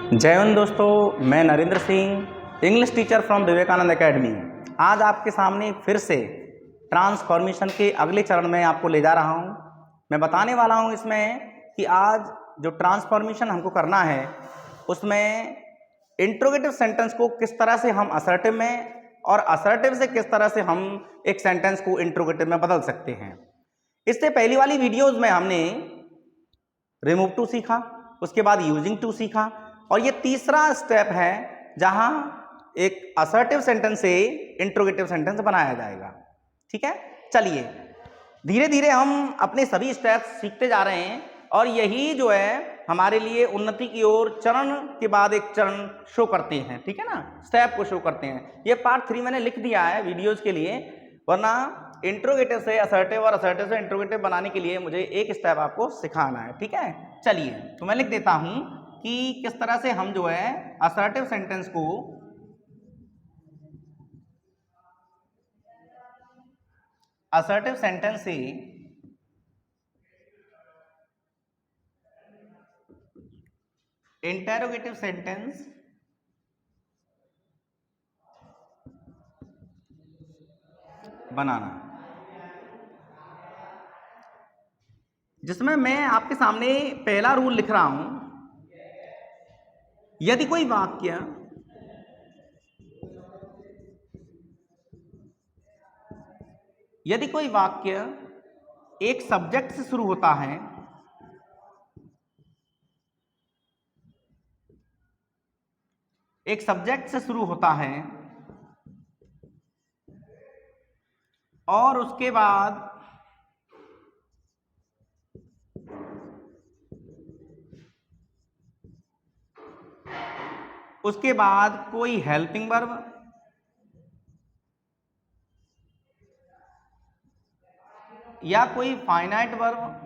जय हिंद दोस्तों, मैं Narendra Singh, English teacher from Vivekananda academy. आज आपके सामने फिर से ट्रांसफॉर्मेशन के अगले चरण में आपको ले जा रहा हूं। मैं बताने वाला हूं इसमें कि आज जो ट्रांसफॉर्मेशन हमको करना है उसमें इंट्रोगेटिव सेंटेंस को किस तरह से हम असर्टिव में और असर्टिव से किस तरह से हम एक सेंटेंस को इंट्रोगेटिव में बदल सकते हैं। इससे पहली वाली वीडियोज़ में हमने रिमूव टू सीखा, उसके बाद यूजिंग टू सीखा, और ये तीसरा स्टेप है जहां एक असर्टिव सेंटेंस से इंट्रोगेटिव सेंटेंस बनाया जाएगा। ठीक है, चलिए धीरे धीरे हम अपने सभी स्टेप्स सीखते जा रहे हैं और यही जो है हमारे लिए उन्नति की ओर चरण के बाद एक चरण शो करते हैं। ठीक है ना, स्टेप को शो करते हैं। ये पार्ट 3 मैंने लिख दिया है वीडियोज के लिए, वरना इंट्रोगेटिव से असर्टिव और असर्टिव से इंट्रोगेटिव बनाने के लिए मुझे एक स्टेप आपको सिखाना है। ठीक है, चलिए तो मैं लिख देता हूं कि किस तरह से हम जो है असर्टिव सेंटेंस को से इंटेरोगेटिव सेंटेंस बनाना, जिसमें मैं आपके सामने पहला रूल लिख रहा हूं। यदि कोई वाक्य एक सब्जेक्ट से शुरू होता है और उसके बाद कोई हेल्पिंग वर्ब या कोई फाइनाइट वर्ब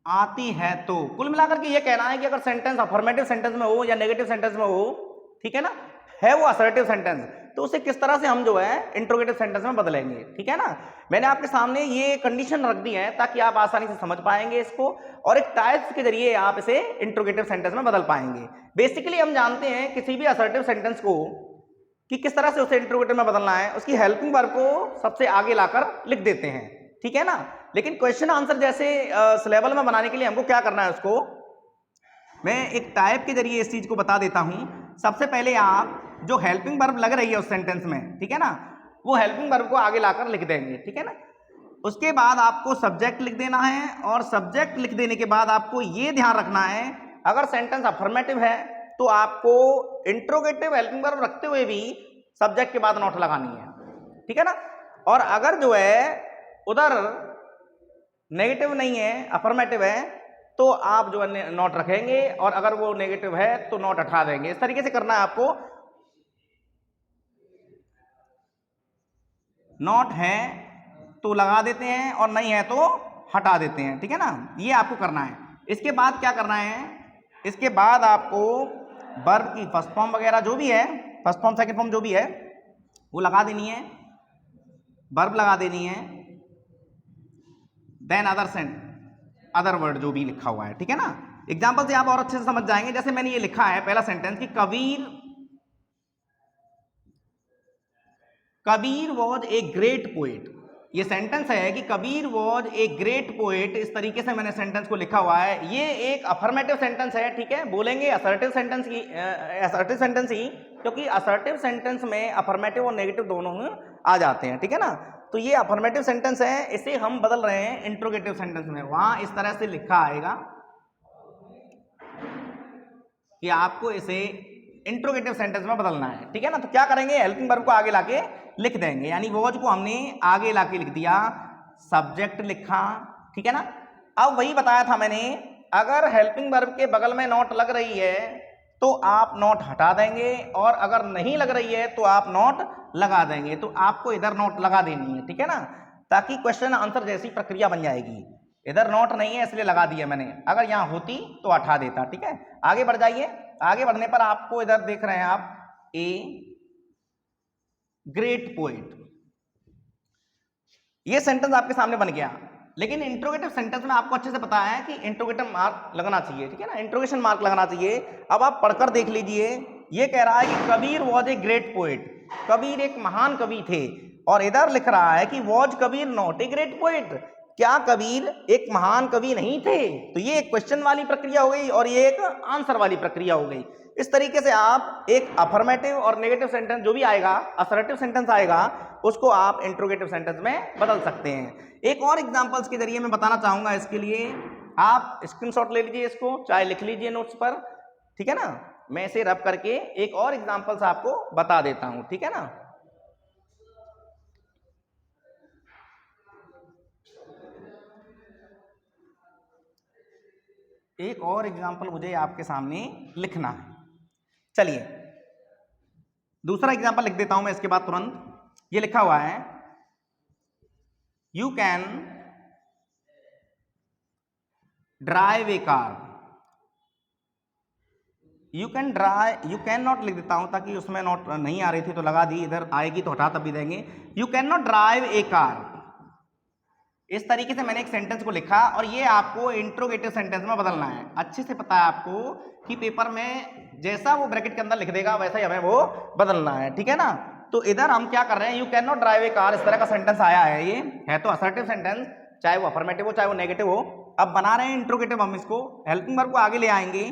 आती है, तो कुल मिलाकर के ये कहना है कि अगर सेंटेंस अफर्मेटिव सेंटेंस में हो या नेगेटिव सेंटेंस में हो, ठीक है ना, है वो असर्टिव सेंटेंस, तो उसे किस तरह से हम जो है इंट्रोगेटिव सेंटेंस में बदलेंगे। ठीक है ना, मैंने आपके सामने ये कंडीशन रख दी है ताकि आप आसानी से समझ पाएंगे इसको और एक टाइप्स के जरिए आप इसे इंट्रोगेटिव सेंटेंस में बदल पाएंगे। बेसिकली हम जानते हैं किसी भी असर्टिव सेंटेंस को कि किस तरह से उसे इंट्रोगेटिव में बदलना है, उसकी हेल्पिंग वर्ब को सबसे आगे लाकर लिख देते हैं। ठीक है ना, लेकिन क्वेश्चन आंसर जैसे सिलेबल में बनाने के लिए हमको क्या करना है, उसको मैं एक टाइप के जरिए इस चीज को बता देता हूं। सबसे पहले आप जो हेल्पिंग वर्ब लग रही है उस सेंटेंस में, ठीक है ना, वो हेल्पिंग वर्ब को आगे लाकर लिख देंगे। ठीक है ना, उसके बाद आपको सब्जेक्ट लिख देना है और सब्जेक्ट लिख देने के बाद आपको ये ध्यान रखना है अगर सेंटेंस अफर्मेटिव है तो आपको इंट्रोगेटिव हेल्पिंग वर्ब रखते हुए भी सब्जेक्ट के बाद नॉट लगानी है। ठीक है ना, और अगर जो है उधर नेगेटिव नहीं है, अफर्मेटिव है, तो आप जो है नॉट रखेंगे और अगर वो नेगेटिव है तो नॉट हटा देंगे। इस तरीके से करना है आपको। नॉट है तो लगा देते हैं और नहीं है तो हटा देते हैं। ठीक है ना, ये आपको करना है। इसके बाद क्या करना है, इसके बाद आपको वर्ब की फर्स्ट फॉर्म वगैरह जो भी है, फर्स्ट फॉर्म सेकंड फॉर्म जो भी है वो लगा देनी है, वर्ब लगा देनी है, देन अदर वर्ड जो भी लिखा हुआ है। ठीक है ना, एग्जांपल से आप और अच्छे से समझ जाएंगे। जैसे मैंने ये लिखा है पहला सेंटेंस कि Kabir was a great poet. ये सेंटेंस है कि Kabir was a great poet, इस तरीके से मैंने सेंटेंस को लिखा हुआ है। ये एक अफर्मेटिव सेंटेंस है। ठीक है, बोलेंगे असर्टिव सेंटेंस ही, क्योंकि असर्टिव सेंटेंस में अफर्मेटिव और नेगेटिव दोनों आ जाते हैं। ठीक है ना, तो ये अफर्मेटिव सेंटेंस है, इसे हम बदल रहे हैं इंट्रोगेटिव सेंटेंस में। वहां इस तरह से लिखा आएगा कि आपको इसे इंट्रोगेटिव सेंटेंस में बदलना है। ठीक है ना, तो क्या करेंगे, हेल्पिंग वर्ब को आगे लाके लिख देंगे, यानी वॉज को हमने आगे लाके लिख दिया, सब्जेक्ट लिखा। ठीक है ना, अब वही बताया था मैंने, अगर हेल्पिंग वर्ब के बगल में नॉट लग रही है तो आप नॉट हटा देंगे और अगर नहीं लग रही है तो आप नॉट लगा देंगे। तो आपको इधर नॉट लगा देनी है। ठीक है ना, ताकि क्वेश्चन आंसर जैसी प्रक्रिया बन जाएगी। इधर नॉट नहीं है इसलिए लगा दिया मैंने, अगर यहां होती तो हटा देता। ठीक है, आगे बढ़ जाइए। आगे बढ़ने पर आपको इधर देख रहे हैं आप, ए ग्रेट पोएट, ये सेंटेंस आपके सामने बन गया। लेकिन इंट्रोगेटिव सेंटेंस में आपको अच्छे से पता है कि इंट्रोगेटिव मार्क लगना चाहिए, ठीक है ना, इंट्रोगेशन मार्क लगना चाहिए। अब आप पढ़कर देख लीजिए, ये कह रहा है कि Kabir was a great poet, Kabir एक महान कवि थे, और इधर लिख रहा है कि was Kabir not a great poet, क्या कबीर एक महान कवि नहीं थे? तो ये एक क्वेश्चन वाली प्रक्रिया हो गई और ये एक आंसर वाली प्रक्रिया हो गई। इस तरीके से आप एक अफर्मेटिव और नेगेटिव सेंटेंस जो भी आएगा, असर्टिव सेंटेंस आएगा, उसको आप इंट्रोगेटिव सेंटेंस में बदल सकते हैं। एक और एग्जांपल्स के जरिए मैं बताना चाहूंगा, इसके लिए आप स्क्रीनशॉट ले लीजिए, इसको चाहे लिख लीजिए नोट्स पर, ठीक है ना। मैं इसे रब करके एक और एग्जांपल्स आपको बता देता हूं, ठीक है ना। एक और एग्जांपल मुझे आपके सामने लिखना है। चलिए दूसरा एग्जांपल लिख देता हूं मैं इसके बाद तुरंत। ये लिखा हुआ है, you can drive A car, you can not लिख देता हूं ताकि उसमें नॉट नहीं आ रही थी तो लगा दी, इधर आएगी तो हटा तब भी देंगे। You can not drive A car, इस तरीके से मैंने एक सेंटेंस को लिखा और ये आपको इंट्रोगेटिव सेंटेंस में बदलना है। अच्छे से पता है आपको कि पेपर में जैसा वो ब्रैकेट के अंदर लिख देगा वैसा ही हमें वो बदलना है, ठीक है ना। तो इधर हम क्या कर रहे हैं, you can not drive A car, इस तरह का सेंटेंस आया है। ये है तो असर्टिव सेंटेंस, चाहे वो अफर्मेटिव हो चाहे वो नेगेटिव हो। अब बना रहे हैं इंट्रोगेटिव, हम इसको हेल्पिंग वर्ब को आगे ले आएंगे।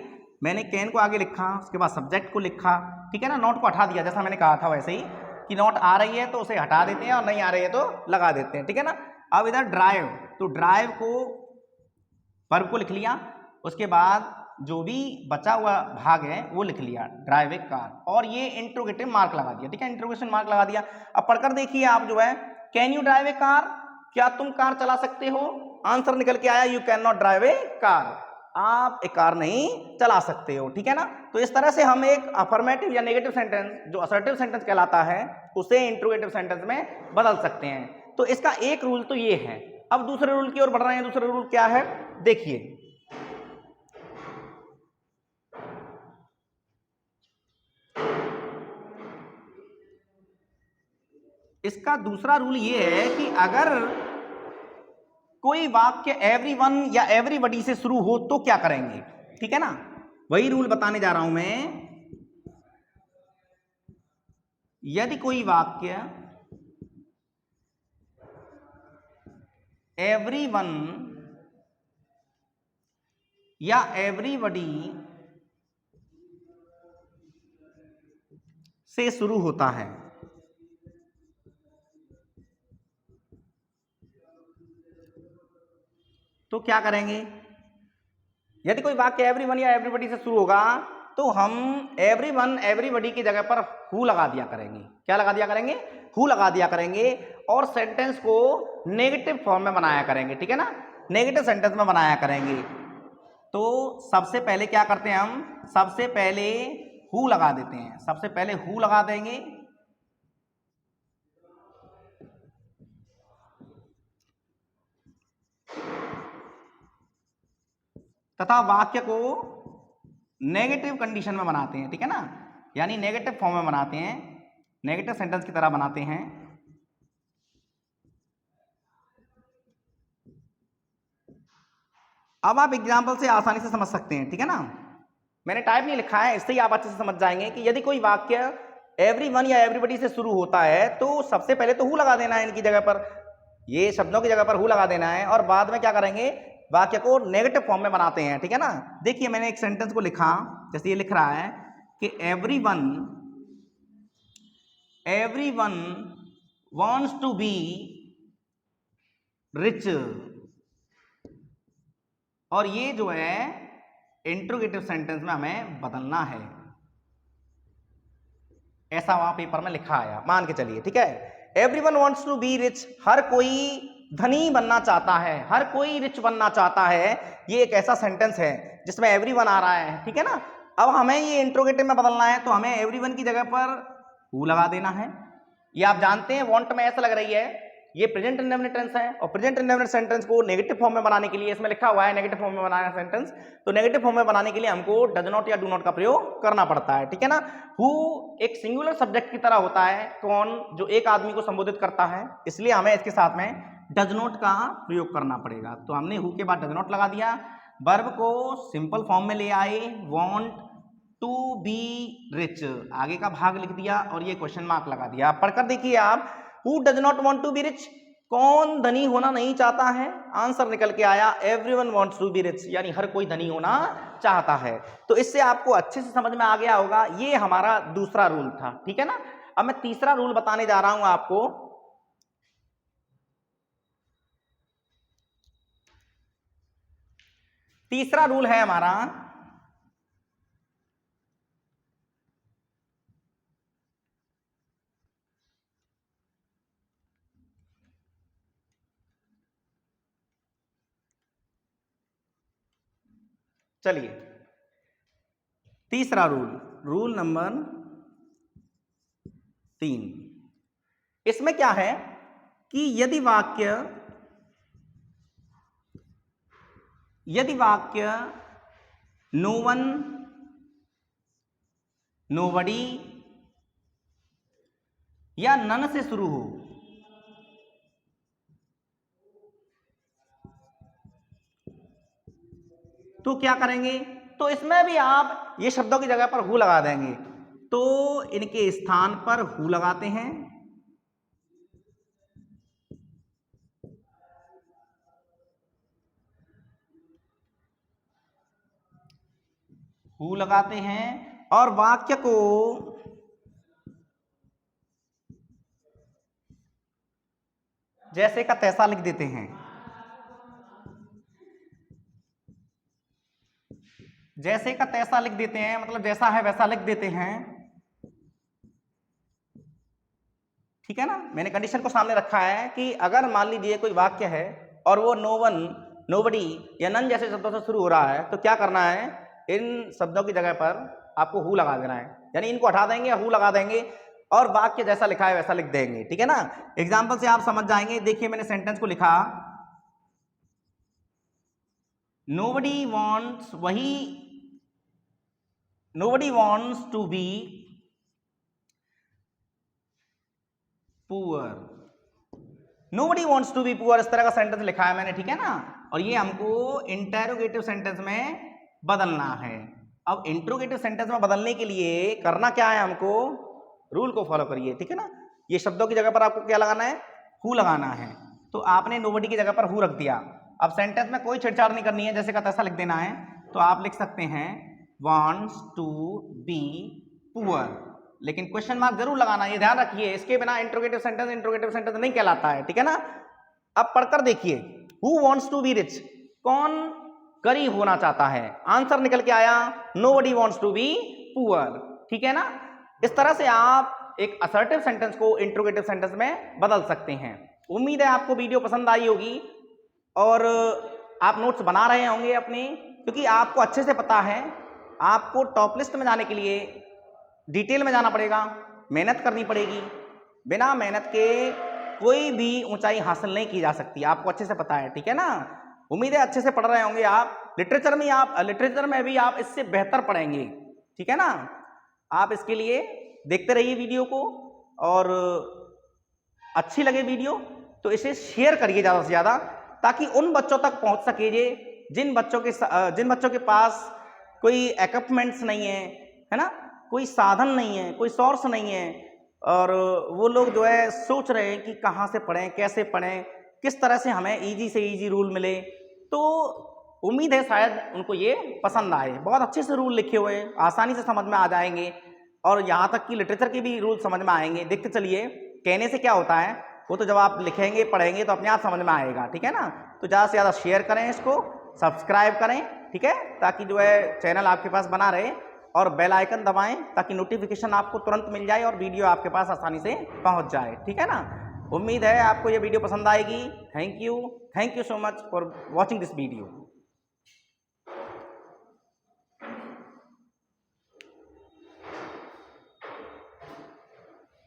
मैंने कैन को आगे लिखा, उसके बाद सब्जेक्ट को लिखा, ठीक है ना, नॉट को हटा दिया जैसा मैंने कहा था वैसे ही, कि नॉट आ रही है तो उसे हटा देते हैं और नहीं आ रही है तो लगा देते हैं, ठीक है ना। अब इधर ड्राइव, तो ड्राइव को वर्ब को लिख लिया, उसके बाद जो भी बचा हुआ भाग है वो लिख लिया, ड्राइव ए कार, और ये इंट्रोगेटिव मार्क लगा दिया, ठीक है, इंट्रोगेशन मार्क लगा दिया। अब पढ़कर देखिए आप जो है, can you drive A car, क्या तुम कार चला सकते हो? आंसर निकल के आया, you can not drive A car, आप एक कार नहीं चला सकते हो, ठीक है ना। तो इस तरह से हम एक अफर्मेटिव या नेगेटिव सेंटेंस जो असर्टिव सेंटेंस कहलाता है उसे इंट्रोगेटिव सेंटेंस में बदल सकते हैं। तो इसका एक रूल तो ये है। अब दूसरे रूल की ओर बढ़ रहे हैं। दूसरा रूल क्या है, देखिए, इसका दूसरा रूल ये है कि अगर कोई वाक्य एवरीवन या एवरीबॉडी से शुरू हो तो क्या करेंगे, ठीक है ना। वही रूल बताने जा रहा हूं मैं। यदि कोई वाक्य एवरीवन या एवरीबॉडी से शुरू होता है तो क्या करेंगे। यदि कोई वाक्य एवरीवन या एवरीबॉडी से शुरू होगा तो हम एवरीवन एवरीबॉडी की जगह पर हु लगा दिया करेंगे। क्या लगा दिया करेंगे, हु लगा दिया करेंगे, और सेंटेंस को नेगेटिव फॉर्म में बनाया करेंगे, ठीक है ना, नेगेटिव सेंटेंस में बनाया करेंगे। तो सबसे पहले क्या करते हैं हम, सबसे पहले हु लगा देते हैं, सबसे पहले हु लगा देंगे, तथा वाक्य को नेगेटिव कंडीशन में बनाते हैं, ठीक है ना, यानी नेगेटिव फॉर्म में बनाते हैं, नेगेटिव सेंटेंस की तरह बनाते हैं। अब आप एग्जाम्पल से आसानी से समझ सकते हैं, ठीक है ना। मैंने टाइप नहीं लिखा है, इससे ही आप अच्छे से समझ जाएंगे कि यदि कोई वाक्य एवरीवन या एवरीबॉडी से शुरू होता है तो सबसे पहले तो हु लगा देना है, इनकी जगह पर, ये शब्दों की जगह पर हु लगा देना है, और बाद में क्या करेंगे, वाक्य को नेगेटिव फॉर्म में बनाते हैं, ठीक है ना। देखिए मैंने एक सेंटेंस को लिखा, जैसे ये लिख रहा है कि everyone wants to be rich, और ये जो है इंट्रोगेटिव सेंटेंस में हमें बदलना है, ऐसा वहां पेपर में लिखा आया, मान के चलिए, ठीक है। Everyone wants to be rich, हर कोई धनी बनना चाहता है, हर कोई रिच बनना चाहता है, ये एक ऐसा सेंटेंस है जिसमें एवरीवन आ रहा है, ठीक है ना। अब हमें ये इंट्रोगेटिव में बदलना है तो हमें एवरीवन की जगह पर हु लगा देना है। ये आप जानते हैं वांट में ऐसा लग रही है, ये प्रेजेंट इंडेफिनिट टेंस है, और प्रेजेंट इंडेफिनिट सेंटेंस को नेगेटिव फॉर्म में बनाने के लिए, इसमें लिखा हुआ है नेगेटिव फॉर्म में बनाना सेंटेंस, तो नेगेटिव फॉर्म में बनाने के लिए हमको डज नॉट या डू नॉट का प्रयोग करना पड़ता है, ठीक है ना। हु एक सिंगुलर सब्जेक्ट की तरह होता है, कौन, जो एक आदमी को संबोधित करता है, इसलिए हमें इसके साथ में डज नॉट का प्रयोग करना पड़ेगा। तो हमने हु के बाद डज नॉट लगा दिया, वर्ब को सिंपल फॉर्म में ले आए, वांट टू बी रिच, आगे का भाग लिख दिया और ये क्वेश्चन मार्क लगा दिया। आप पढ़कर देखिए आप, who does not want to be rich, कौन धनी होना नहीं चाहता है? आंसर निकल के आया everyone wants to be rich, यानी हर कोई धनी होना चाहता है। तो इससे आपको अच्छे से समझ में आ गया होगा, ये हमारा दूसरा रूल था, ठीक है ना। अब मैं तीसरा रूल बताने जा रहा हूं आपको। तीसरा रूल है हमारा चलिए तीसरा रूल, रूल नंबर 3। इसमें क्या है कि यदि वाक्य नो वन, नोबडी या नन से शुरू हो, तो क्या करेंगे? तो इसमें भी आप ये शब्दों की जगह पर हु लगा देंगे। तो इनके स्थान पर हु लगाते हैं, हु लगाते हैं और वाक्य को जैसे का तैसा लिख देते हैं। जैसे का तैसा लिख देते हैं मतलब जैसा है वैसा लिख देते हैं, ठीक है ना। मैंने कंडीशन को सामने रखा है कि अगर मान लीजिए कोई वाक्य है और वो नो वन, नोबडी या नन जैसे शब्दों से शुरू हो रहा है, तो क्या करना है? इन शब्दों की जगह पर आपको हु लगा देना है, यानी इनको हटा देंगे, हु लगा देंगे और वाक्य जैसा लिखा है वैसा लिख देंगे, ठीक है ना। एग्जाम्पल से आप समझ जाएंगे। देखिए मैंने सेंटेंस को लिखा, नोबडी वॉन्ट्स, वही nobody wants to be poor, nobody wants to be poor, इस तरह का सेंटेंस लिखा है मैंने, ठीक है ना। और ये हमको इंटेरोगेटिव सेंटेंस में बदलना है। अब इंट्रोगेटिव सेंटेंस में बदलने के लिए करना क्या है? हमको रूल को फॉलो करिए, ठीक है ना। ये शब्दों की जगह पर आपको क्या लगाना है? हु लगाना है। तो आपने नोबडी की जगह पर हु रख दिया। अब सेंटेंस में कोई छेड़छाड़ नहीं करनी है, जैसे का तैसा लिख देना है। तो आप लिख सकते हैं वांट्स टू बी पुअर, लेकिन क्वेश्चन मार्क जरूर लगाना, ये ध्यान रखिए। इसके बिना इंट्रोगेटिव सेंटेंस नहीं कहलाता है, ठीक है ना। अब पढ़कर देखिए, who wants to be rich, कौन गरीब होना चाहता है? आंसर निकल के आया nobody wants to be poor, ठीक है ना। इस तरह से आप एक असर्टिव सेंटेंस को इंट्रोगेटिव सेंटेंस में बदल सकते हैं। उम्मीद है आपको वीडियो पसंद आई होगी और आप नोट्स बना रहे होंगे अपने, क्योंकि आपको अच्छे से पता है आपको टॉप लिस्ट में जाने के लिए डिटेल में जाना पड़ेगा, मेहनत करनी पड़ेगी। बिना मेहनत के कोई भी ऊंचाई हासिल नहीं की जा सकती, आपको अच्छे से पता है, ठीक है ना। उम्मीद है अच्छे से पढ़ रहे होंगे आप। लिटरेचर में भी आप इससे बेहतर पढ़ेंगे, ठीक है ना। आप इसके लिए देखते रहिए वीडियो को, और अच्छी लगे वीडियो तो इसे शेयर करिए ज़्यादा से ज़्यादा, ताकि उन बच्चों तक पहुंच सके जिन बच्चों के पास कोई इक्विपमेंट्स नहीं है ना, कोई साधन नहीं है, कोई सोर्स नहीं है, और वो लोग जो है सोच रहे हैं कि कहाँ से पढ़ें, कैसे पढ़ें, किस तरह से हमें इजी से इजी रूल मिले। तो उम्मीद है शायद उनको ये पसंद आए। बहुत अच्छे से रूल लिखे हुए, आसानी से समझ में आ जाएंगे, और यहाँ तक कि लिटरेचर के भी रूल समझ में आएंगे। देखते चलिए, कहने से क्या होता है, वो तो जब आप लिखेंगे पढ़ेंगे तो अपने आप समझ में आएगा, ठीक है ना। तो ज़्यादा से ज़्यादा शेयर करें, इसको सब्सक्राइब करें, ठीक है, ताकि जो है चैनल आपके पास बना रहे, और बेल आइकन दबाएं ताकि नोटिफिकेशन आपको तुरंत मिल जाए और वीडियो आपके पास आसानी से पहुंच जाए, ठीक है ना। उम्मीद है आपको ये वीडियो पसंद आएगी। Thank you so much for watching this video.